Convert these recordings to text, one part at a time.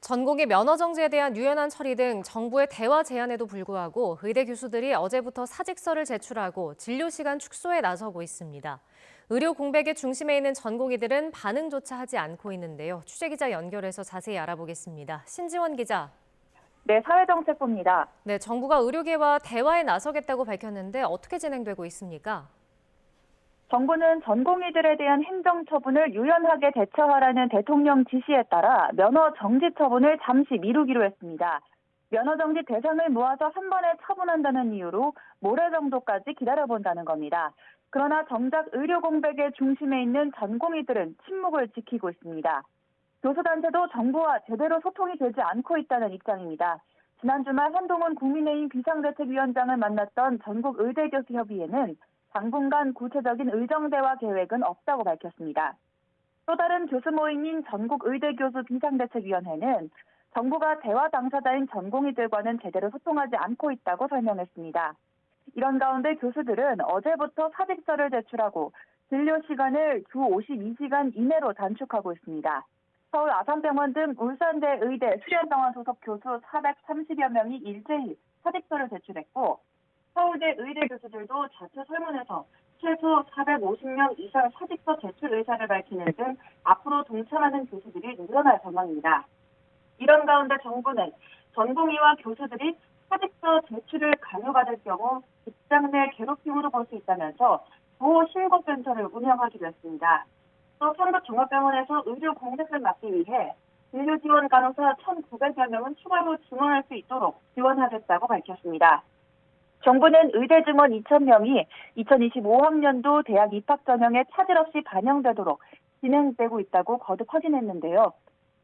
전공의 면허 정지에 대한 유연한 처리 등 정부의 대화 제안에도 불구하고 의대 교수들이 어제부터 사직서를 제출하고 진료 시간 축소에 나서고 있습니다. 의료 공백의 중심에 있는 전공의들은 반응조차 하지 않고 있는데요. 취재기자 연결해서 자세히 알아보겠습니다. 신지원 기자. 네, 사회정책부입니다. 네, 정부가 의료계와 대화에 나서겠다고 밝혔는데 어떻게 진행되고 있습니까? 정부는 전공의들에 대한 행정처분을 유연하게 대처하라는 대통령 지시에 따라 면허 정지 처분을 잠시 미루기로 했습니다. 면허 정지 대상을 모아서 한 번에 처분한다는 이유로 모레 정도까지 기다려본다는 겁니다. 그러나 정작 의료 공백의 중심에 있는 전공의들은 침묵을 지키고 있습니다. 교수단체도 정부와 제대로 소통이 되지 않고 있다는 입장입니다. 지난 주말 한동훈 국민의힘 비상대책위원장을 만났던 전국의대교수협의회는 당분간 구체적인 의정대화 계획은 없다고 밝혔습니다. 또 다른 교수 모임인 전국의대교수 비상대책위원회는 정부가 대화 당사자인 전공의들과는 제대로 소통하지 않고 있다고 설명했습니다. 이런 가운데 교수들은 어제부터 사직서를 제출하고 진료 시간을 주 52시간 이내로 단축하고 있습니다. 서울 아산병원 등 울산대 의대 수련병원 소속 교수 430여 명이 일제히 사직서를 제출했고 서울대 의대 교수들도 자체 설문에서 최소 450명 이상 사직서 제출 의사를 밝히는 등 앞으로 동참하는 교수들이 늘어날 전망입니다. 이런 가운데 정부는 전공의와 교수들이 사직서 제출을 강요받을 경우 직장 내 괴롭힘으로 볼 수 있다면서 보호 신고센터를 운영하기로 했습니다. 또 성북종합병원에서 의료 공백을 막기 위해 진료 지원 간호사 1,900여 명은 추가로 증원할 수 있도록 지원하겠다고 밝혔습니다. 정부는 의대 증원 2,000명이 2025학년도 대학 입학 전형에 차질 없이 반영되도록 진행되고 있다고 거듭 확인했는데요.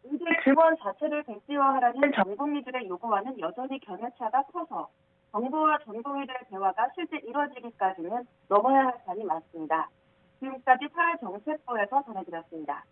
의대 증원 자체를 백지화하라는 전공의들의 요구와는 여전히 견해차가 커서 정부와 전공의들의 대화가 실제 이루어지기까지는 넘어야 할 산이 많습니다. 지금까지 사회정책부에서 전해드렸습니다.